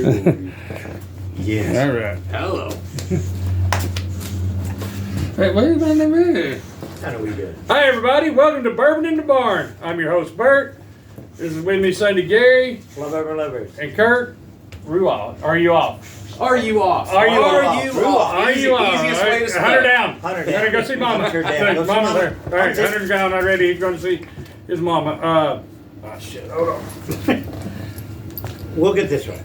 Yes. All right. Hello. Hey, wait a minute. How do we do? Hi, everybody. Welcome to Bourbon in the Barn. I'm your host, Bert. This is with me, Sunday Gary. Love over lovers. And Kurt. Rual. Are you off? Are you off? Are you off? Are you off? Easiest way to Hunter start. down. Hunter Gotta down. go see Mama. Hunter down. Go see Mama's Mama. there. All right, Hunter's down already. He's going to see his mama. Oh, shit. Hold on. We'll get this right.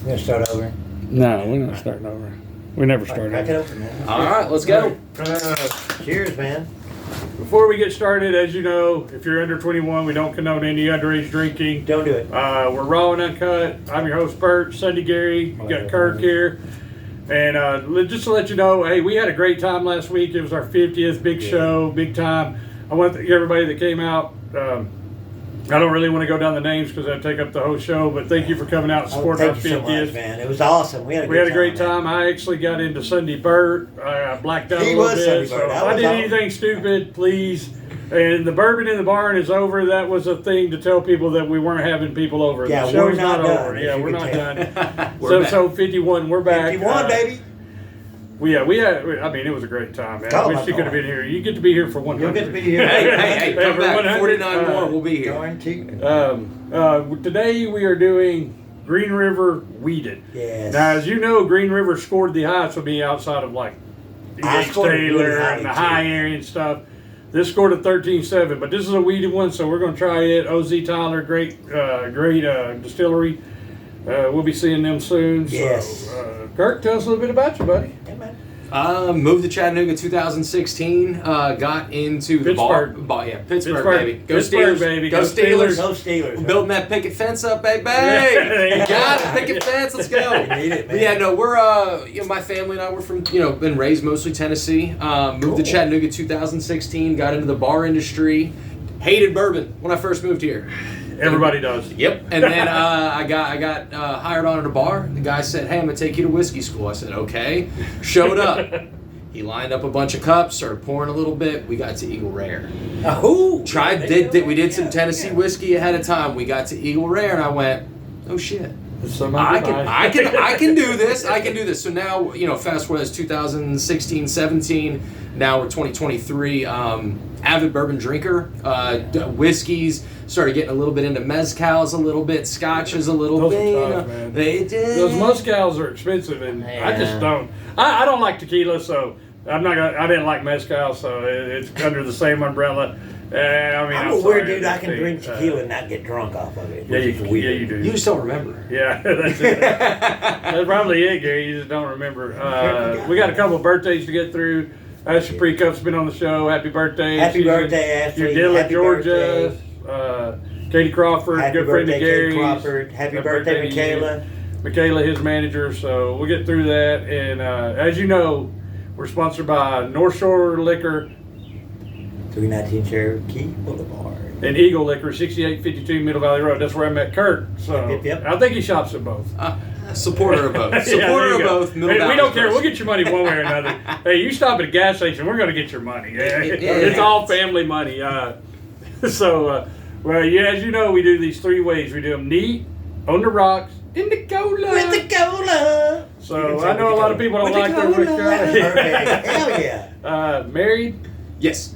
We're gonna start over. No, we're not starting over. We never start Crack it over. open, man. All right, let's go. Cheers, man. Before we get started, as you know, if you're under 21, we don't condone any underage drinking. Don't do it. We're raw and uncut. I'm your host, Bert. Sunday Gary. You got Kirk here. And just to let you know, hey, we had a great time last week. It was our 50th big show, big time. I want to thank everybody that came out. I don't really want to go down the names because that'd take up the whole show, but thank you for coming out and supporting our Thank you so 50th. much, man. It was awesome. We had a great time. I actually got into Sunday Burt. I blacked out He a little was bit. Sunday So Burt. if That I was did all. anything stupid, please. And the Bourbon in the Barn is over. That was a thing to tell people that we weren't having people over. Yeah, the show's we're not done, over. as Yeah, you we're can not tell. done. We're back. So 51, we're back. 51, baby. We had. I mean, it was a great time, man. I Oh, wish my you could have God. been here. You get to be here for 100. You'll get to be here. Hey, come For back. 100, 49 more, we'll be here. Guaranteed. Today we are doing Green River Wheated. Yes. Now, as you know, Green River scored the highest will be outside of like I H. scored it Taylor really high, and the too. high area and stuff. This scored a 13.7, but this is a weeded one, so we're going to try it. OZ Tyler, great distillery. We'll be seeing them soon. Yes. So, Kirk, tell us a little bit about you, buddy. Yeah, man. Moved to Chattanooga 2016. Got into the Pittsburgh. Pittsburgh, baby. Go Pittsburgh, Steelers, baby. Go Go Steelers. Go Steelers. We're building that picket fence up, baby. Yeah. You got it, picket fence. Let's go. We need it, man. But yeah, no, we're my family and I were from been raised mostly Tennessee. Moved Cool. to Chattanooga 2016. Got into the bar industry. Hated bourbon when I first moved here. Everybody does. Yep. And then I got hired on at a bar. The guy said, "Hey, I'm gonna take you to whiskey school." I said, "Okay." Showed up. He lined up a bunch of cups, started pouring a little bit. We got to Eagle Rare. Oh. We did some Tennessee whiskey ahead of time. We got to Eagle Rare, and I went, "Oh shit, I can do this. I can do this." So now, fast forward, it's 2016, 17. Now we're 2023. Avid bourbon drinker, whiskeys. Started getting a little bit into mezcals, a little bit scotches, a little Those bit. are tough, man. They did. Those mezcals are expensive, and I just Yeah. don't. I don't like tequila, so I'm not gonna. I didn't like mezcal, so it's under the same umbrella. I mean, I'm a sorry, weird dude. I can drink tequila and not get drunk off of it. Yeah, which you, is weird. yeah, you do. You just don't remember. Yeah, that's it. That's probably it, Gary. You just don't remember. We got a couple of birthdays to get through. Ashley Precup's been on the show. Happy birthday. Happy She's birthday, in Ashley. Udilla, Happy Georgia. Katie Crawford, Happy good friend birthday, of Kate Gary's. Crawford. Happy birthday, to you. Michaela. Michaela, his manager. So we'll get through that. And as you know, we're sponsored by North Shore Liquor 319 Cherokee Boulevard. and Eagle Liquor, 6852 Middle Valley Road. That's where I met Kurt. So Yep. I think he shops at both. Supporter of both. Yeah, Supporter there of you go. both. Middle Hey, we Valley don't care. first. We'll get your money one way or another. Hey, you stop at a gas station, we're going to get your money. It's yeah. all family money. So, as you know, we do these three ways. We do them neat, on the rocks, in the cola. With the cola. So I know a lot of people don't With the like their with cola. Perfect. Hell yeah. Married, Yes.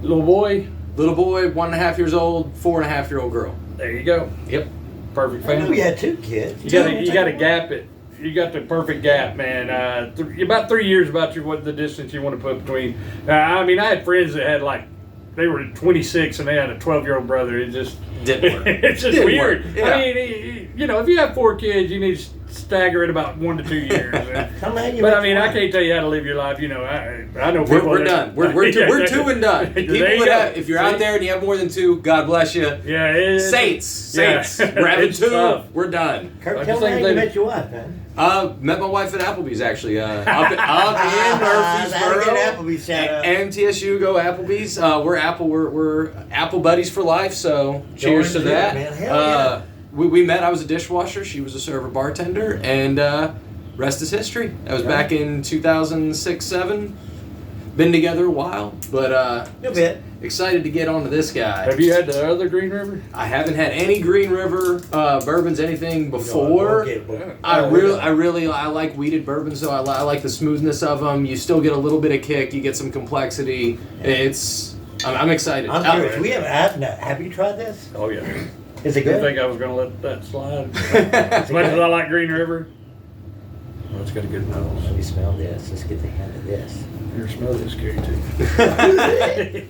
little boy. Little boy, 1.5 years old, 4.5-year-old girl. There you go. Yep. Perfect I knew family. we had 2 kids. You got to gap it. You got the perfect gap, man. About 3 years about what the distance you want to put between. I mean, I had friends that had they were 26 and they had a 12-year-old brother. It just Didn't work. it's just Didn't weird. work. Yeah. I mean, if you have 4 kids, you need to stagger it about 1 to 2 years. But I mean, I can't tell you how to live your life. I know people. We're done. We're two and done. There People you that go. have, if you're out there and you have more than 2, God bless you. Yeah, Saints. Yeah. We're having It's 2. tough. We're done. Kirk, I tell just me think how you they- met your wife, man. Met my wife at Applebee's actually. Up in That's how to Murfreesboro. get Applebee's shout out. MTSU go Applebee's. We're Apple buddies for life. So cheers to Going that. man. Hell yeah. We met. I was a dishwasher. She was a server bartender, and rest is history. That was back in 2006-07. Been together a while, but A bit. excited to get onto this guy. Have you had the other Green River? I haven't had any Green River bourbons, anything before. I like wheated bourbons, though. I like the smoothness of them. You still get a little bit of kick. You get some complexity. I'm excited. I'm curious. Have you tried this? Oh yeah. Is it You good? think I was going to let that slide? As much as I like Green River. Oh, it's got a good nose. Let me smell this. Let's get the hand of this. Here, smell this, Gary, too.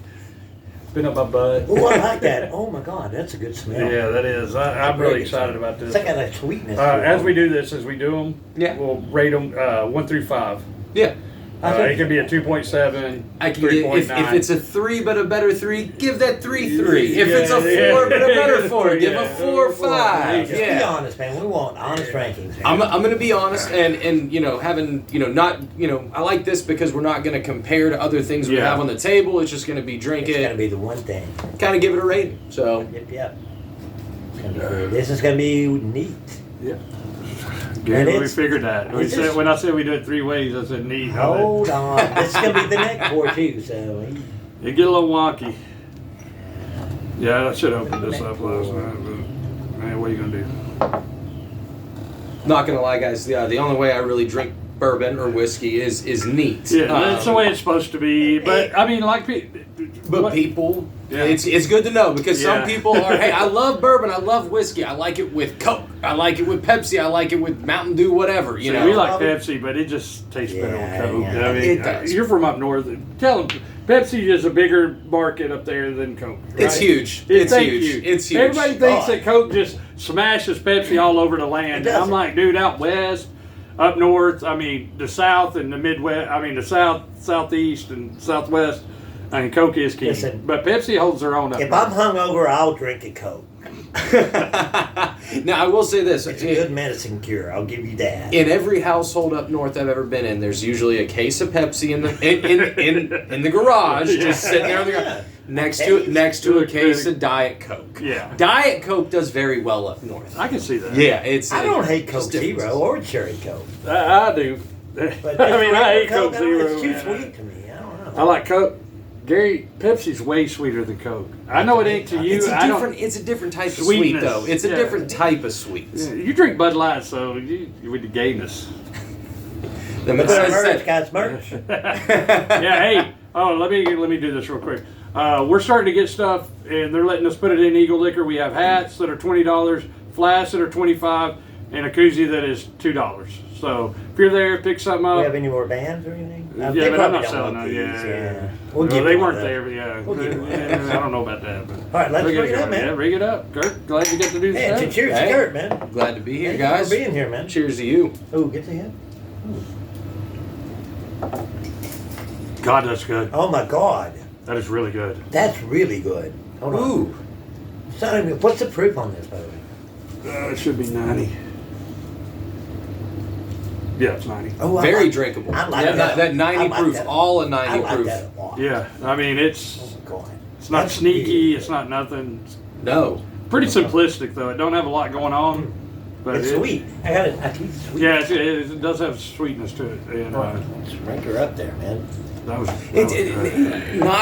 Been up my butt. Oh, I like that. Oh my God, that's a good smell. Yeah, that is. I'm really excited about this. It's like that sweetness. As we do this, as we do them, Yeah. we'll rate them 1 through 5. Yeah. It could be a 2.7, I can get, 3.9. if it's a 3 but a better 3, give that 3. If it's a 4 but a better 4, give a 4 5. Just be honest, man. We want honest rankings. Man. I'm going to be honest, and having not I like this because we're not going to compare to other things we have on the table. It's just going to be drink it's it. It's going to be the one thing. Kind of give it a rating. So. Yep. It's gonna be good. This is going to be neat. Yeah. Gary, we figured that. When I said we do it 3 ways, I said neat. Hold on. This is going to be the next pour, too. So. It get a little wonky. Yeah, I should have opened this up last night, but man, what are you going to do? Not gonna lie, guys. The only way I really drink bourbon or whiskey is neat. Yeah, that's the way it's supposed to be. But I mean, people, it's good to know because some people are. Hey, I love bourbon. I love whiskey. I like it with Coke. I like it with Pepsi. I like it with Mountain Dew. Whatever. We like Pepsi, but it just tastes better with Coke. Yeah. I mean, it does. You're from up north. Tell them Pepsi is a bigger market up there than Coke. Right? It's huge. It's huge. It's huge. Everybody thinks that Coke just smashes Pepsi all over the land. I'm like, dude, out west, up north, I mean, the South and the Midwest, I mean, the South, Southeast, and Southwest, I mean, Coke is king. Listen, but Pepsi holds their own up If there. I'm hungover, I'll drink a Coke. Now, I will say this. It's a good medicine cure. I'll give you that. In every household up north I've ever been in, there's usually a case of Pepsi in the garage, just sitting there in the garage, next to a case of Diet Coke. Yeah. Diet Coke does very well up north. I can see that. Yeah, I don't hate Coke just differences. Zero or Cherry Coke. I do. But I mean, I hate Coke Zero. It's too man. sweet to me. I don't know. I like Coke. Gary, Pepsi's way sweeter than Coke. I know it ain't to you. It's a different type of sweet, Sweetness. though. It's a different type of sweet. Yeah, you drink Bud Light, so you with the gayness. The But their merch, guys, merch. Yeah, hey. Oh, let me do this real quick. We're starting to get stuff, and they're letting us put it in Eagle Liquor. We have hats that are $20, flasks that are $25, and a koozie that is $2. So if you're there, pick something Do up. we have any more bands or anything? Yeah, They but I'm probably not don't selling want them. these, Yeah. We'll Well, give they you one weren't of there, but yeah. We'll give you one. I don't know about that. But All right, let's bring it up, man. Yeah, ring it up. Kurt, glad you got to do Hey, this. cheers to Hey. Kurt, man. Glad to be here, Thank guys. you for being here, man. Cheers to you. Oh, get the hit. God, that's good. Oh my God, That is really good. that's really good. Hold on. Ooh. It's not even- what's the proof on this, by the way? It should be 90. Yeah, it's 90. Oh, I Very like- drinkable. I like that. that. That 90 I like proof. that. All a I 90 like proof. that a lot. Yeah, I mean Oh it's my God. not That's sneaky. weird. It's not nothing. It's No. pretty simplistic though. It don't have a lot going on, but It's sweet. I got it. I think it's sweet. Yeah, it does have sweetness to it, and Let's rank her up there, man. that was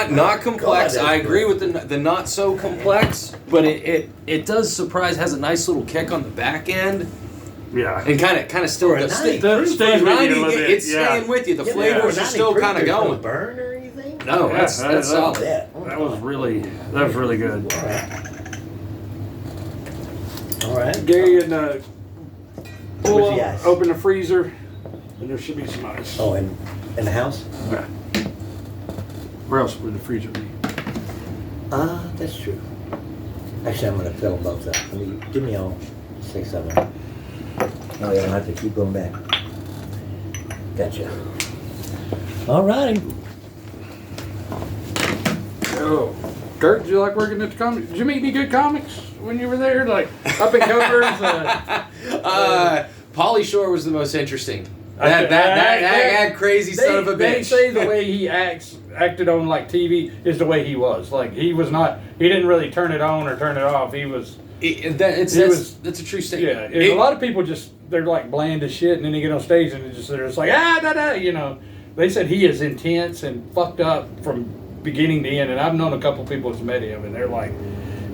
Not complex. God, I that's agree with the not so complex, but it does surprise. Has a nice little kick on the back end, yeah. and kind of still For a does 90 That stays with you a little bit. It's yeah. staying with you. The Yeah, flavors for are 90 still proof, kind of there's no going. burn or anything? No, Yeah, that's that- solid. Yeah. That was really good. All right. All right. Gary and pull Where's the up, ice? open the freezer, and there should be some ice. Oh, in the house? Yeah. Where else would the freezer be? That's true. Actually, I'm gonna fill them both up. Give me all 6 of them. Oh, yeah, I have to keep going back. Gotcha. All righty. Oh, Kurt, did you like working at the comic? Did you meet any good comics when you were there? Like up in covers? Pauly Shore was the most interesting. That crazy son of a They bitch. say the way he acted on like TV is the way he was. Like he didn't really turn it on or turn it off. He was. That's a true statement. Yeah, a lot of people they're like bland as shit, and then they get on stage and they're just like da da. You know, they said he is intense and fucked up from beginning to end. And I've known a couple people that's met him, and they're like,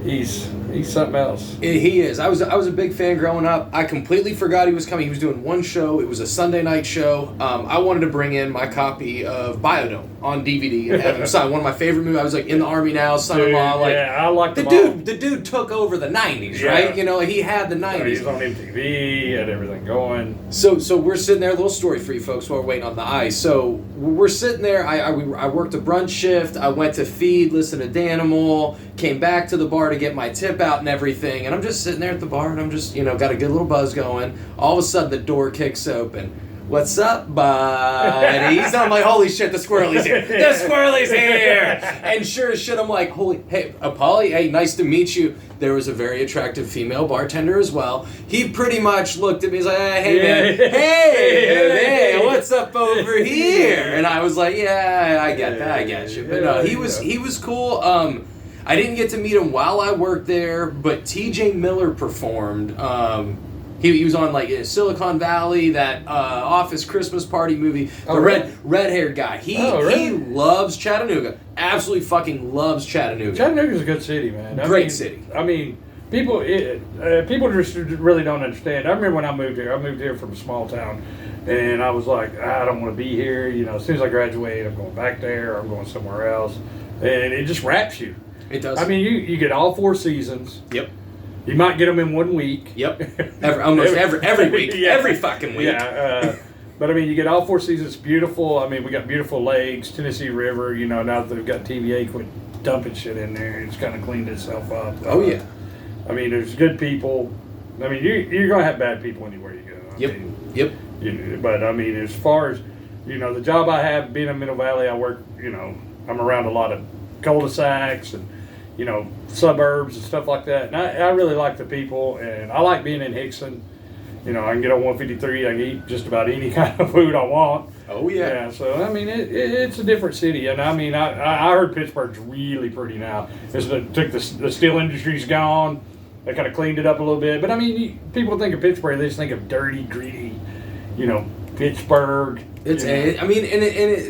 he's something else. He is. I was a big fan growing up. I completely forgot he was coming. He was doing one show. It was a Sunday night show. I wanted to bring in my copy of Biodome on DVD and have him sign. One of my favorite movies. I was like in the Army now, son-in-law. Like, yeah, I like the dude. The dude took over the '90s, right? You know, he had the '90s. He was on MTV. He had everything going. So we're sitting there. A little story for you folks while we're waiting on the ice. So we're sitting there. I worked a brunch shift. I went to feed, listen to Danimal. Came back to the bar to get my tip out and everything, and I'm just sitting there at the bar, and I'm just, got a good little buzz going. All of a sudden, the door kicks open. What's up, buddies? I'm like, holy shit, the squirrely's here. The squirrely's here! And sure as shit, I'm like, hey, Paulie, hey, nice to meet you. There was a very attractive female bartender as well. He pretty much looked at me, he's like, hey, man, hey, what's up over here? And I was like, yeah, I get that, I get you. But no, he was cool. I didn't get to meet him while I worked there, but T.J. Miller performed. He was on like Silicon Valley, that Office Christmas Party movie. The red-haired guy. He loves Chattanooga. Absolutely fucking loves Chattanooga. Chattanooga's a good city, man. Great city. I mean, people just really don't understand. I remember when I moved here from a small town, and I was like, I don't want to be here. As soon as I graduate, I'm going back there, or I'm going somewhere else, and it just wraps you. It does. I mean, you get all 4 seasons. Yep. You might get them in 1 week. Yep. Almost every week. Yeah. Every fucking week. Yeah. But I mean, you get all 4 seasons. It's beautiful. I mean, we got beautiful lakes, Tennessee River. Now that they've got TVA, quit dumping shit in there. It's kind of cleaned itself up. Oh yeah. I mean, there's good people. I mean, you're gonna have bad people anywhere you go. Yep. But I mean, as far as the job I have, being in Middle Valley, I work. I'm around a lot of cul-de-sacs and suburbs and stuff like that. And I really like the people, and I like being in Hickson. I can get on 153. I can eat just about any kind of food I want. Oh yeah. Yeah. So I mean, it's a different city, and I mean, I heard Pittsburgh's really pretty now. The steel industry's gone. They kind of cleaned it up a little bit, but I mean, people think of Pittsburgh, they just think of dirty, gritty, Pittsburgh. It's I mean,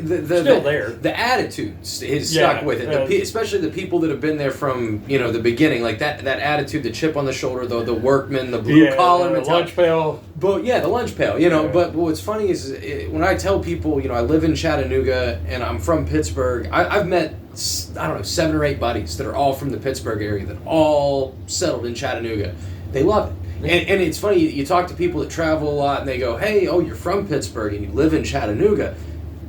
the still there. The attitude is stuck with it. Especially the people that have been there from the beginning, like that attitude, the chip on the shoulder, the workman, the blue collar, the lunch pail. But the lunch pail. But what's funny is when I tell people, I live in Chattanooga and I'm from Pittsburgh. I've met 7 or 8 buddies that are all from the Pittsburgh area that all settled in Chattanooga. They love it. And it's funny, you talk to people that travel a lot and they go, hey, you're from Pittsburgh and you live in Chattanooga.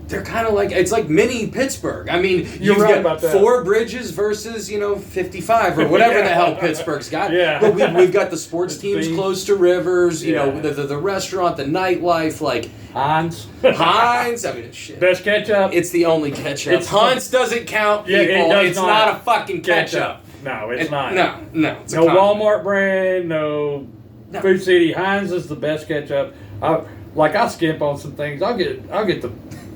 They're kind of like, it's like mini Pittsburgh. I mean, you've got 4 bridges versus, 55 or whatever the hell Pittsburgh's got. Yeah. But we've got the sports teams close to rivers, the restaurant, the nightlife, like Heinz. I mean, shit. Best ketchup. It's the only ketchup. Heinz doesn't count, people. It's not a fucking ketchup. No, it's not. No. It's no Walmart brand, no Food City. Heinz is the best ketchup. I skimp on some things. I'll get the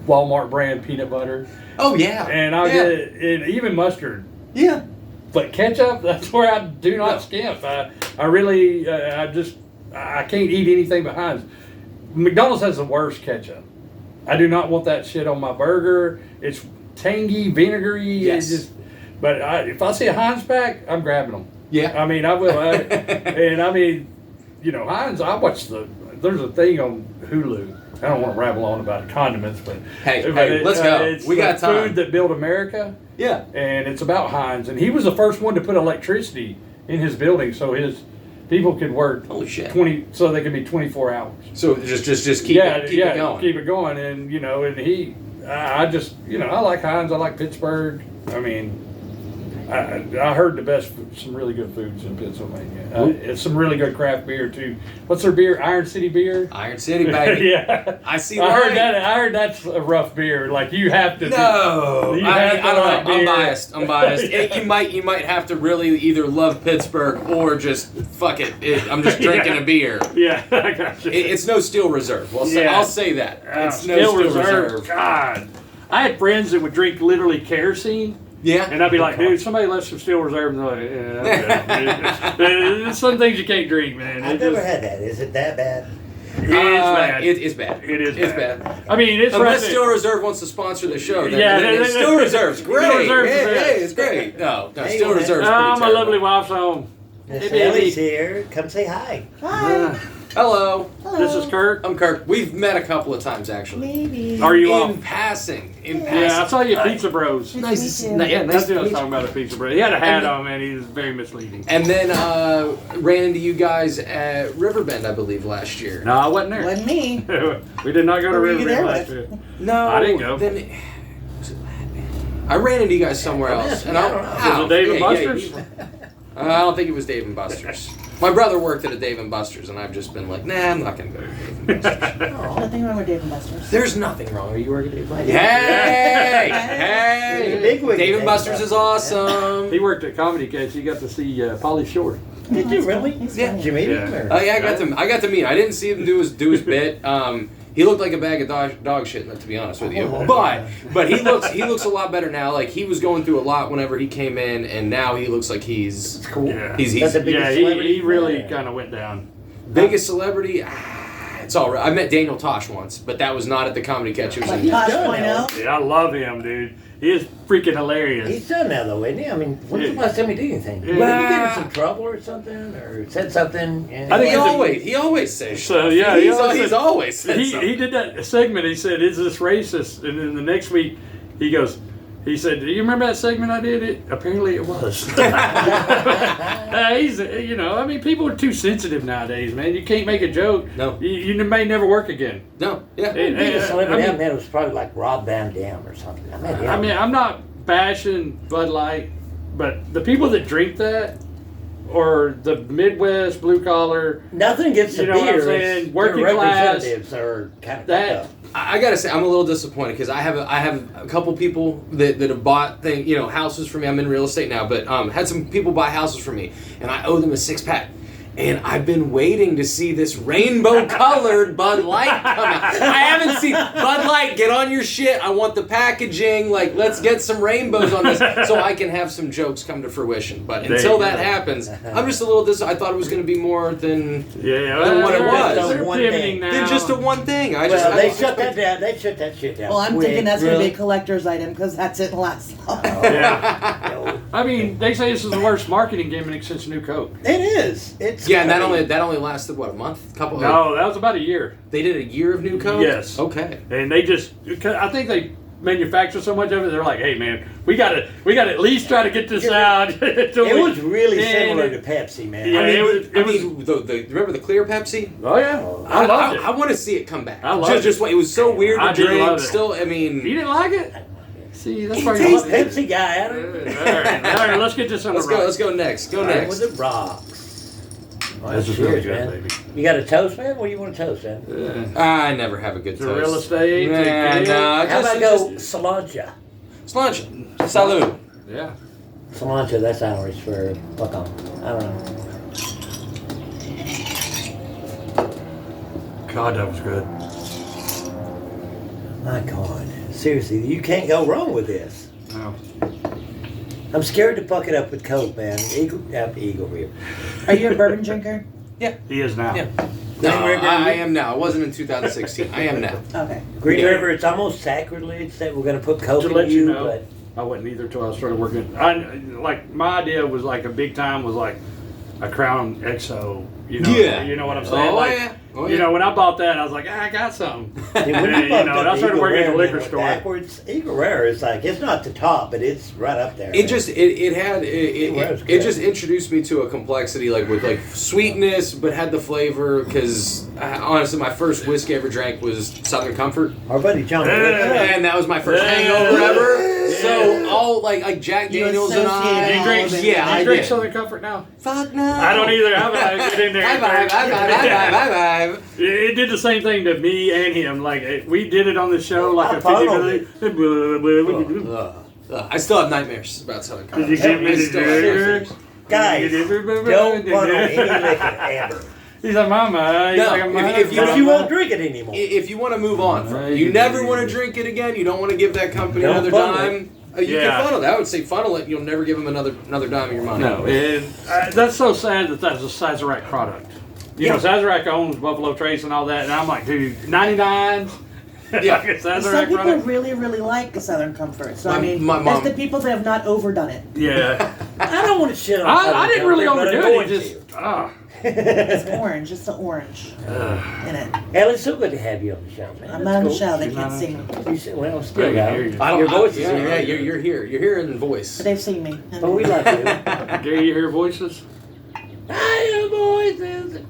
Walmart brand peanut butter. Oh yeah. And I'll get it, even mustard. Yeah. But ketchup, that's where I do not skimp. I really, I can't eat anything but Heinz. McDonald's has the worst ketchup. I do not want that shit on my burger. It's tangy, vinegary. Yes. But if I see a Heinz pack, I'm grabbing them. Yeah. I mean, I will. And I mean, Heinz, there's a thing on Hulu. I don't want to rabble on about condiments, but hey, let's go. We got time. Food That Built America. Yeah. And it's about Heinz. And he was the first one to put electricity in his building so his people could work 20, so they could be 24 hours. So just keep it going. Keep it going. And, I like Heinz. I like Pittsburgh. I mean, I heard some really good foods in Pennsylvania. It's some really good craft beer too. What's their beer? Iron City beer. Iron City, baby. Yeah, I see. I heard that's a rough beer. Like you have to. No, I don't know. I'm biased. You might have to really either love Pittsburgh or just fuck it. I'm just drinking a beer. Yeah, I got you. It's no Steel Reserve. I'll say that. It's no Steel Reserve. God, I had friends that would drink literally kerosene. Yeah. And I'd be like, dude, somebody left some Steel Reserve. And they're like, yeah, there's some things you can't drink, man. I've never had that. Is it that bad? It is bad. It is bad. It is It's bad. bad. I mean, it's Unless right Still Reserve wants to sponsor the show, then, Yeah, then Still Reserve's great. Still Reserve's hey, the best. hey, it's great. No, Hey, Still man. Reserve's Oh, pretty my terrible. lovely wife's home. Miss Hey, baby. Ellie's here. Come say hi. Hello, This is Kurt. I'm Kirk. We've met a couple of times actually. Maybe. Are you In off? passing. Yeah, I saw you at Pizza Bros. Nice to Me see. too. Yeah, nice That's to what I was meet talking you. about at Pizza Bros. He had a hat on, man. He was very misleading. And then ran into you guys at Riverbend, I believe, last year. No, I wasn't there. Wasn't me. We did not go to Who were you Riverbend there last with? year. No, I didn't go. Then, was it I ran into you guys somewhere else, and I don't know. Was it Dave and Buster's? I don't think it was Dave and Buster's. My brother worked at a Dave and Buster's, and I've just been like, nah, I'm not gonna go to Dave and Buster's. Nothing wrong with Dave and Buster's. There's nothing wrong. Are you working at Dave and Buster's? Yeah. Hey, He's a big wig. Dave and Buster's is awesome. He worked at Comedy Cats. You got to see Pauly Shore. Did you really? He's Yeah. funny. Did you meet him? Yeah. Or? Oh yeah, I got to meet him. I didn't see him do his bit. He looked like a bag of dog shit, to be honest with you. But he looks a lot better now. Like he was going through a lot whenever he came in, and now he looks like he's It's cool. Yeah. He's That's the biggest Yeah, celebrity he really there. kind of went down. biggest celebrity. It's all right. I met Daniel Tosh once, but that was not at the Comedy Catch. It was Like in, Tosh done now. 0.0. Yeah, I love him, dude. He is freaking hilarious. He's done now, though, isn't he? I mean, when's the Yeah. last time he did anything? Yeah. Did he get in some trouble or something? Or said something? And I think he always says So, yeah, he he's always always said something. he did that segment. He said, "Is this racist?" And then the next week, he said, "Do you remember that segment I did? It apparently it was." He's, I mean, people are too sensitive nowadays, man. You can't make a joke. No. You may never work again. No, yeah. the biggest celebrity I I mean- met was probably like Rob Van Dam or something. I met him. I mean, I'm not bashing Bud Light, but the people that drink that, or the Midwest blue collar, nothing against the you know what I'm beer. saying? It's Working their class, representatives are kind of that- fucked up. I gotta say, I'm a little disappointed because I have a couple people that have bought houses for me. I'm in real estate now, but had some people buy houses for me, and I owe them a 6-pack. And I've been waiting to see this rainbow-colored Bud Light come out. I haven't seen Bud Light. Get on your shit. I want the packaging. Like, let's get some rainbows on this so I can have some jokes come to fruition. But There until you that go. happens, I'm just a little I thought it was going to be more than yeah, Than what it they're- was. They're One pivoting thing. now. than just a one thing. Well, they shut that down. They shut that shit down. Well, I'm quick. thinking that's going to be Really? a collector's item because that didn't last long. Yeah. No. I mean, they say this is the worst marketing gimmick since New Coke. It is. It's Yeah, and that funny. only lasted what, a month, couple. No, that was about a year. They did a year of New Coke. Yes. Okay. And they just, I think they manufacture so much of it. They're like, hey man, we got to at least try to get this out. It was really similar to Pepsi, man. Yeah, I mean, it was. Remember the clear Pepsi? Oh yeah, I loved it. I want to see it come back. I loved just it. It was so weird to I did drink. love it. Still, I You mean, didn't like it? See, that's he's why a you love it. Pepsi guy. I All don't right, let's get this on let's the go. right. Let's go next. Go With next. the rocks. Well, This is cheers, really good, man. baby. You got a toast, man? What do you want to toast, man? I never have a good To toast. real estate, Nah, to kids. nah, How about just go cilantro? Slancha. Salud. Yeah. Cilantro, that's Irish for fuck on. I don't know. God, that was good. My God. Seriously, you can't go wrong with this. No. I'm scared to fuck it up with Coke, man. Eagle Rip. Are you a bourbon drinker? He is now. Yeah. Green No, River. I am now. I wasn't in 2016. I am now. Okay. Green Yeah. River, it's almost sacrilege that we're going to put Coke To in let you you, know, but I wasn't either until I started working. My idea was like a big time was like a Crown XO. You know, Yeah. You know what I'm saying? Oh, like, yeah. Oh, You yeah. know, when I bought that, I was like, I got something. when Yeah, you bumped and up I started Eagle working at Rare the liquor and went store. backwards, Eagle Rare is like, it's not the top, but it's right up there. It man. just was it just good. introduced me to a complexity like with like sweetness but had the flavor because honestly my first whiskey I ever drank was Southern Comfort Our buddy John. Yeah. and that was my first Yeah. hangover ever Yeah. so all like Jack You Daniels and associate I You drink, yeah you I drink did Southern Comfort now? fuck no I don't either. I get in there. I vibe. It did the same thing to me and him. Like we did it on the show, like I a followed 50. I still have nightmares about Southern Did you Comfort. get me I to still do have- Guys, don't funnel any liquor ever. He's like, Mama. He's No, like, if you- But you won't drink it anymore. If you want to move on from it, you never want to drink it again. You don't want to give that company Don't another funnel dime. You Yeah. can funnel it. I would say funnel it. You'll never give them another dime of your money. No, and that's so sad that that's the Sazerac product. You know, Sazerac owns Buffalo Trace and all that, and I'm like, dude, 99. Yeah. Some people really, really like the Southern Comfort. So, I mean, it's the people that have not overdone it. Yeah. I don't want to shit on I didn't really overdo it. Just, It's orange. It's the orange in it. Hell, it's so good to have you on the show, man. I'm not on the show. They can't see me. You said, well, still, Your voice is here. Yeah, you're here. You're here in voice. But they've seen me. But we love you. Gary, you hear voices? I hear voices.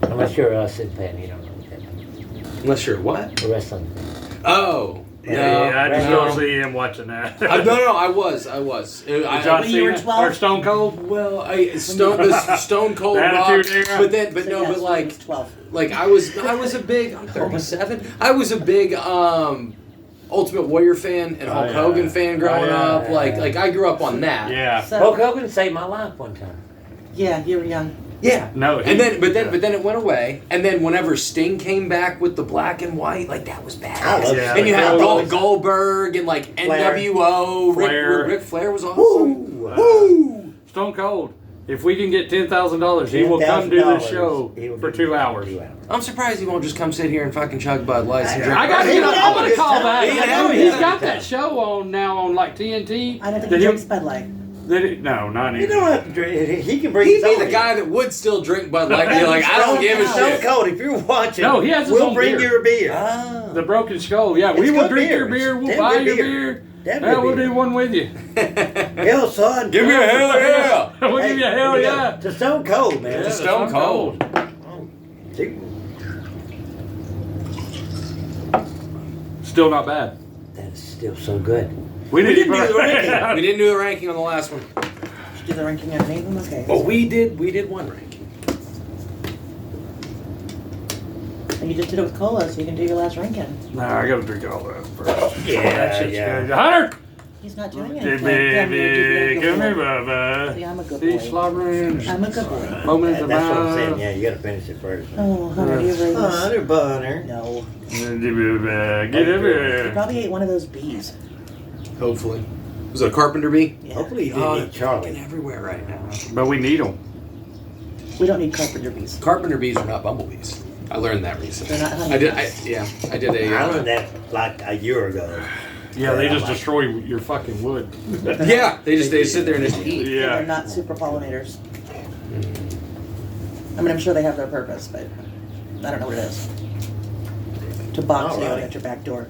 Unless you're a Sid fan, you don't know what that means. Unless you're what? A wrestling. Oh. Yeah, I just don't see him watching that. No, I was. John When you were Cena 12? or Stone Cold? Well, Stone Cold Rock, Attitude Era. but So yes, when like, he was 12. like I was a big. I'm 37. I was a big Ultimate Warrior fan and Hulk Hogan fan growing up. Like I grew up on that. Yeah. So, Hulk Hogan saved my life one time. yeah, you were young. Yeah. No. But then it went away. And then whenever Sting came back with the black and white, like that was bad. I love Yeah. And you had Gold- Goldberg and like Flair. NWO. Flair. Ric Flair was awesome. Woo! Stone Cold. If we can get $10,000, he will come do this show for 2 hours. I'm surprised he won't just come sit here and fucking chug Bud Lights and drink. I got He to would I'm have a gonna good call time. back. He would I have know a he's good got time. that show on now on like TNT. I don't think That he he'll- drinks Bud Light. No, not You even. don't have to drink. He can bring He'd his be own the beer. guy that would still drink Bud Light. You're like, I don't give a Stone shit. Cold, if you're watching, No, he has his we'll own bring beer. you a beer. Ah. The Broken Skull. Yeah, we It's will good drink beer. your beer. We'll It's buy damn your good beer. Damn Yeah, good we'll beer. do one with you. Hell, son. Give me a hell yeah. We'll give you a hell yeah. To Stone Cold, man. Yeah, Stone Cold. Still not bad. That is still so good. We didn't do the ranking. We didn't do the ranking on the last one. Did you do the ranking underneath them? Okay. But we did one ranking. And you just did it with cola, so you can do your last ranking. Nah, I gotta drink all that first. Yeah, That shit's yeah. good. Hunter! He's not doing Give anything. me, Damn, you're a give good me, boy. Bubba. See, I'm a good See, boy. slobbering. I'm a good boy. Foaming at the That's what I'm saying. mouth. Yeah, you got to finish it first. Oh, Hunter, do you really Butter, butter. No. Get over You here. probably ate one of those bees. Hopefully. Was it a carpenter bee? Yeah. Hopefully you didn't Oh, eat they're Charlie. fucking everywhere right now. But we need them. We don't need carpenter bees. Carpenter bees are not bumblebees. I learned that recently. They're not I did a. I learned that like a year ago. Yeah, they Yeah, just like- destroy your fucking wood. Yeah, they sit there and just eat. They're Yeah. not super pollinators. I mean, I'm sure they have their purpose, but I don't know what it is. To box you out Alright. at your back door.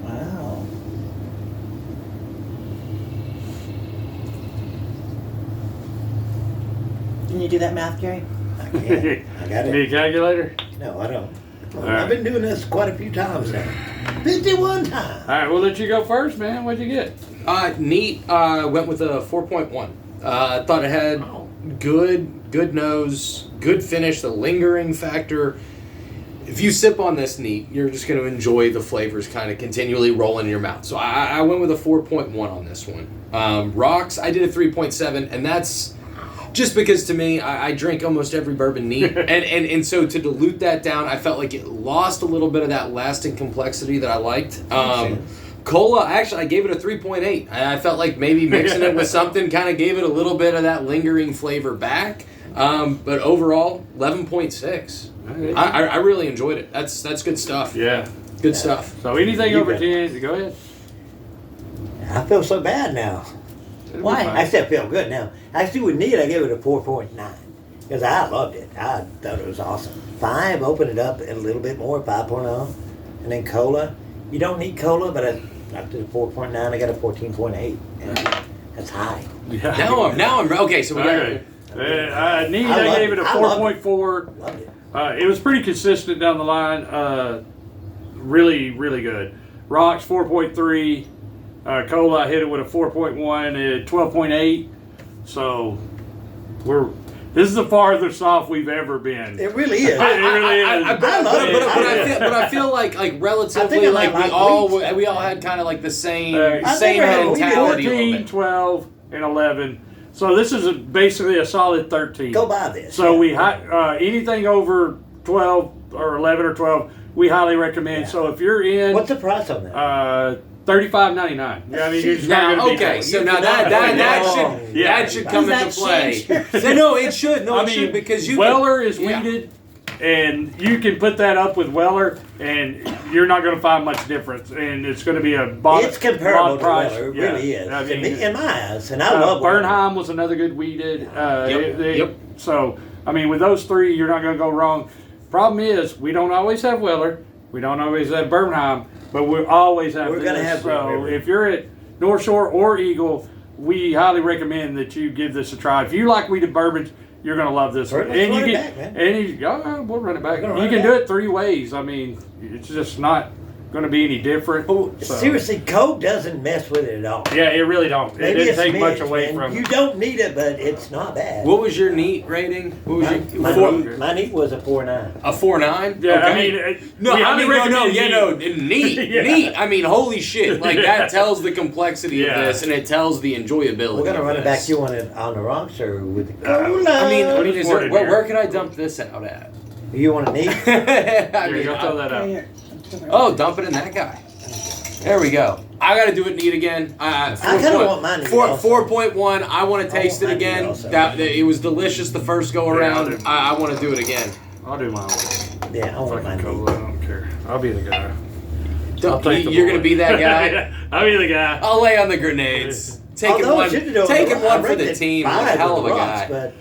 Wow. Can you do that math, Gary? I can't. I got Need it. a calculator? No, I don't. All I've right. been doing this quite a few times now. 51 times. All right, we'll let you go first, man. What'd you get? Neat. Went with a 4.1. Thought it had good nose, good finish, the lingering factor. If you sip on this neat, you're just going to enjoy the flavors kind of continually rolling in your mouth. So I went with a 4.1 on this one. Rocks, I did a 3.7, and that's just because to me, I drink almost every bourbon neat. and so to dilute that down, I felt like it lost a little bit of that lasting complexity that I liked. Cola, actually, I gave it a 3.8. I felt like maybe mixing it with something kind of gave it a little bit of that lingering flavor back. But overall, 11.6. I really enjoyed it. That's good stuff. Yeah. Good stuff. So anything You over got 10, go ahead. I feel so bad now. It'll be Why? fine. I still feel good now. Actually, with neat, I gave it a 4.9 because I loved it. I thought it was awesome. 5, open it up a little bit more, 5.0. And then cola. You don't need cola, but I did a 4.9. I got a 14.8. And that's high. Yeah. Now I'm okay. So we got Okay. Neat, I I love gave it. it a I love it. 4.4. Loved it. It was pretty consistent down the line. Really, really good. Rocks 4.3. Cola, I hit it with a 4.1 at 12.8. So this is the farthest off we've ever been. It really is. It really is. But I feel like I relatively think I like like wheat. we all had kind of like the same I same never had wheat. mentality. a little 14, bit. 12, and 11. So this is basically a solid 13. Go buy this. So Yeah. we anything over 12 or 11 or 12, we highly recommend. Yeah. So if you're in What's the price on that? $35.99. Yeah, I mean, you're just not gonna be okay, good. so now that should come into play. No, it should. No, it should because you Weller is weeded, and you can put that up with Weller, and you're not going to find much difference. And it's going to be it's comparable to price. Weller. It really is. I mean, in my eyes, and I love Bernheim was another good weeded. Yep. So I mean, with those three, you're not going to go wrong. Problem is, we don't always have Weller. We don't always have Bernheim, but we always have. We're going to have. So if you're at North Shore or Eagle, we highly recommend that you give this a try. If you like weeded bourbons, you're going to love this one. And you can, we'll run it back. You can do it 3 ways. I mean, it's just not going to be any different. Oh, seriously, Coke doesn't mess with it at all. Yeah, it really don't. Maybe it didn't take much away from you it. don't need it, but it's not bad. What was your neat rating? What was my neat was a 4.9. A 4.9? Yeah, okay. I mean, neat. Neat. I mean, holy shit! Like that tells the complexity of this, and it tells the enjoyability. We're gonna run it back. You want it on the rocks or with the cola? I mean, where can I dump this out at? You want it neat? I mean, go throw that out. Oh, dump it in that guy. There we go. I got to do it neat again. I kind of want mine neat. 4.1. I want to taste it again. It was delicious the first go around. I want to do it again. I'll do mine. Yeah, I want mine. I don't care. I'll be the guy. You're gonna be that guy. I'll be the guy. I'll lay on the grenades. Taking one for the team. What a hell of a guy. But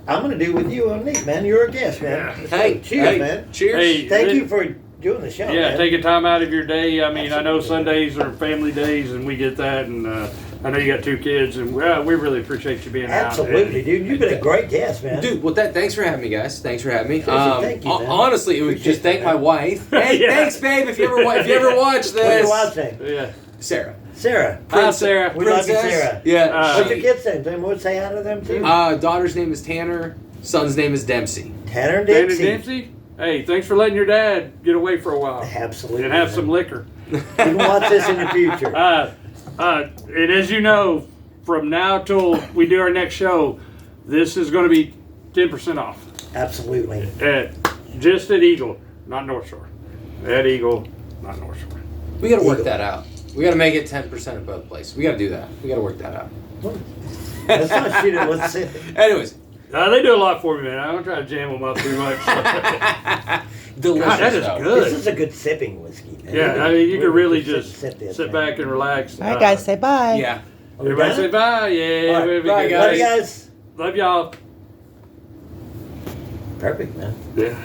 I'm gonna do with you on neat, man. You're a guest, man. Yeah. Hey, cheers, man. Cheers. Hey, Thank you for doing the show. Yeah, man. taking time out of your day. I mean, I know Sundays are family days, and we get that. And I know you got 2 kids, and we really appreciate you being Absolutely, dude. You've been a great guest, man. Dude, well, thanks for having me, guys. Thanks for having me. Thank you, man. Honestly, it was just thank my wife. Hey, thanks, babe. If you ever watch What's this, your wife's name? Yeah. Sarah. Sarah. Hi, Sarah. We love you, Sarah. Yeah. What's your kid's name? Then we'll say hi to them too. Daughter's name is Tanner. Son's name is Dempsey. Tanner Dempsey. Hey, thanks for letting your dad get away for a while. Absolutely. And have some liquor. You can watch this in the future. And as you know, from now till we do our next show, this is going to be 10% off. Absolutely. Just at Eagle, not North Shore. At Eagle, not North Shore. We got to work that out. We got to make it 10% at both places. We got to do that. We got to work that out. Let's not shoot it. Let's sit. Anyways. They do a lot for me, man. I don't try to jam them up too much. Delicious. God, that is good. This is a good sipping whiskey, man. Yeah, I mean, you can really just sit back and relax. All right, guys, say bye. Yeah. Everybody say bye. Yeah. Right. Bye, Love you guys. Love y'all. Perfect, man. Yeah.